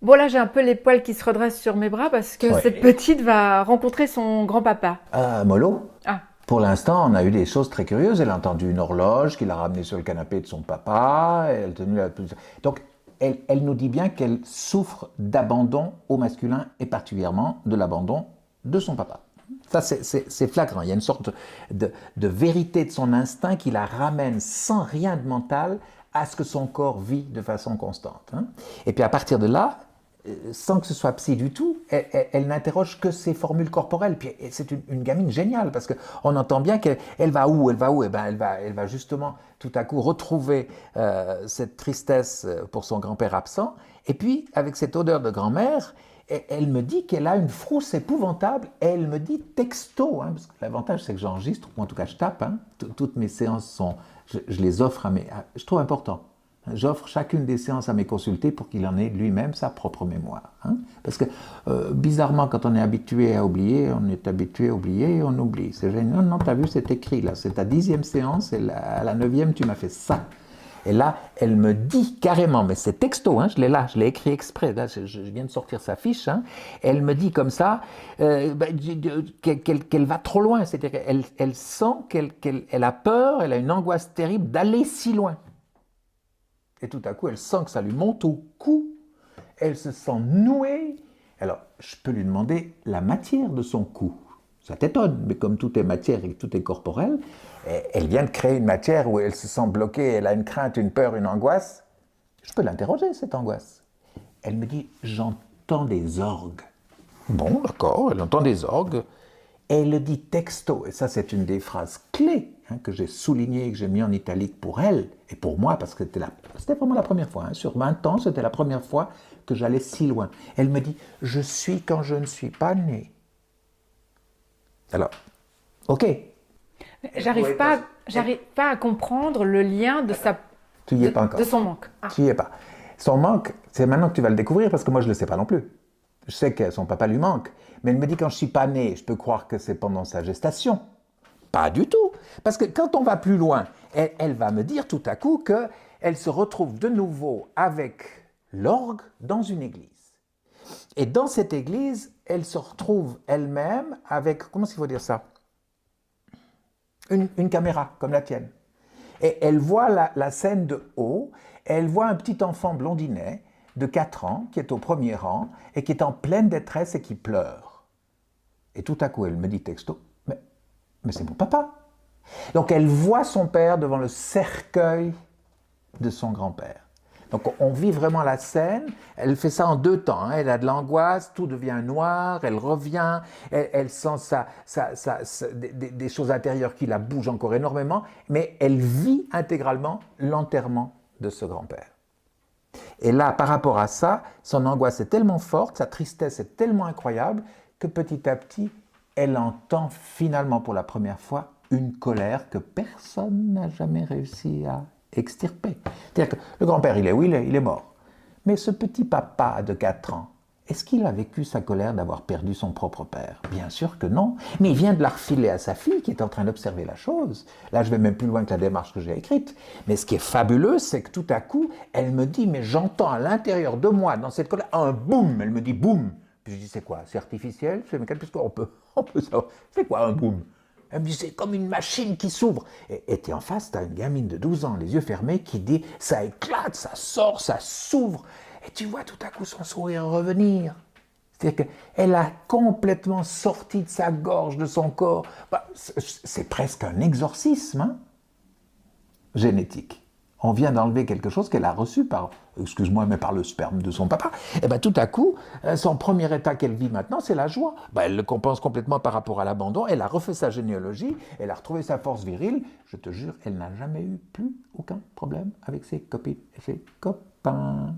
Bon, là, j'ai un peu les poils qui se redressent sur mes bras parce que Ouais. cette petite va rencontrer son grand-papa. Mollo, Ah, pour l'instant, on a eu des choses très curieuses. Elle a entendu une horloge qui l'a ramenée sur le canapé de son papa. Elle a tenu la... Donc, elle nous dit bien qu'elle souffre d'abandon au masculin et particulièrement de l'abandon de son papa. Ça, c'est flagrant. Il y a une sorte de vérité de son instinct qui la ramène sans rien de mental à ce que son corps vit de façon constante. Hein. Et puis à partir de là, sans que ce soit psy du tout, elle n'interroge que ses formules corporelles. Puis c'est une gamine géniale parce qu'on entend bien qu'elle va où, elle va où. Et ben elle va justement tout à coup retrouver cette tristesse pour son grand-père absent. Et puis avec cette odeur de grand-mère, elle me dit qu'elle a une frousse épouvantable. Et elle me dit texto, hein, parce que l'avantage c'est que j'enregistre, ou en tout cas je tape. Hein, toutes mes séances sont, je les offre je trouve important. J'offre chacune des séances à mes consultés pour qu'il en ait lui-même sa propre mémoire. Hein. Parce que, bizarrement, quand on est habitué à oublier, on est habitué à oublier et on oublie. C'est génial. Non, non, t'as vu, c'est écrit là. C'est ta 10e séance et à la 9e, tu m'as fait ça. Et là, elle me dit carrément, mais c'est texto, hein, je l'ai là, je l'ai écrit exprès, là, je viens de sortir sa fiche, hein, elle me dit comme ça qu'elle va trop loin, c'est-à-dire qu'elle sent qu'elle a peur, elle a une angoisse terrible d'aller si loin. Et tout à coup, elle sent que ça lui monte au cou. Elle se sent nouée. Alors, je peux lui demander la matière de son cou. Ça t'étonne, mais comme tout est matière et que tout est corporel, elle vient de créer une matière où elle se sent bloquée, elle a une crainte, une peur, une angoisse. Je peux l'interroger, cette angoisse. Elle me dit, j'entends des orgues. Bon, d'accord, elle entend des orgues. Et elle le dit texto, et ça c'est une des phrases clés hein, que j'ai soulignées, que j'ai mis en italique pour elle, et pour moi, parce que c'était vraiment la première fois. Hein, sur 20 ans, c'était la première fois que j'allais si loin. Elle me dit, je suis quand je ne suis pas née. Alors, ok. j'arrive pas à comprendre le lien Tu n'y es pas encore. de son manque. Ah. Tu n'y es pas. Son manque, c'est maintenant que tu vas le découvrir, parce que moi je ne le sais pas non plus. Je sais que son papa lui manque, mais elle me dit quand je ne suis pas née, je peux croire que c'est pendant sa gestation. Pas du tout. Parce que quand on va plus loin, elle va me dire tout à coup qu'elle se retrouve de nouveau avec l'orgue dans une église. Et dans cette église, elle se retrouve elle-même avec, comment est-ce qu'il faut dire ça? Une caméra, comme la tienne. Et elle voit la scène de haut, elle voit un petit enfant blondinet de 4 ans qui est au premier rang et qui est en pleine détresse et qui pleure. Et tout à coup, elle me dit texto, mais c'est mon papa. Donc elle voit son père devant le cercueil de son grand-père. Donc on vit vraiment la scène, elle fait ça en 2 temps, hein. Elle a de l'angoisse, tout devient noir, elle revient, elle sent des choses intérieures qui la bougent encore énormément, mais elle vit intégralement l'enterrement de ce grand-père. Et là, par rapport à ça, son angoisse est tellement forte, sa tristesse est tellement incroyable, que petit à petit, elle entend finalement pour la première fois une colère que personne n'a jamais réussi à extirper. C'est-à-dire que le grand-père, il est où? Il est mort. Mais ce petit papa de 4 ans, est-ce qu'il a vécu sa colère d'avoir perdu son propre père? Bien sûr que non. Mais il vient de la refiler à sa fille qui est en train d'observer la chose. Là, je vais même plus loin que la démarche que j'ai écrite. Mais ce qui est fabuleux, c'est que tout à coup, elle me dit, mais j'entends à l'intérieur de moi, dans cette colère, un boum. Elle me dit boum. Puis je dis, c'est quoi? C'est artificiel? C'est mécanique? Parce qu'on peut savoir. C'est quoi un boum? Elle me dit, c'est comme une machine qui s'ouvre. Et t'es en face, t'as une gamine de 12 ans, les yeux fermés, qui dit, ça éclate, ça sort, ça s'ouvre. Et tu vois tout à coup son sourire revenir. C'est-à-dire qu'elle a complètement sorti de sa gorge, de son corps. C'est presque un exorcisme hein, génétique. On vient d'enlever quelque chose qu'elle a reçu par, excuse-moi, mais par le sperme de son papa. Et bien tout à coup, son premier état qu'elle vit maintenant, c'est la joie. Elle le compense complètement par rapport à l'abandon. Elle a refait sa généalogie, elle a retrouvé sa force virile. Je te jure, elle n'a jamais eu plus aucun problème avec ses copines et ses copains.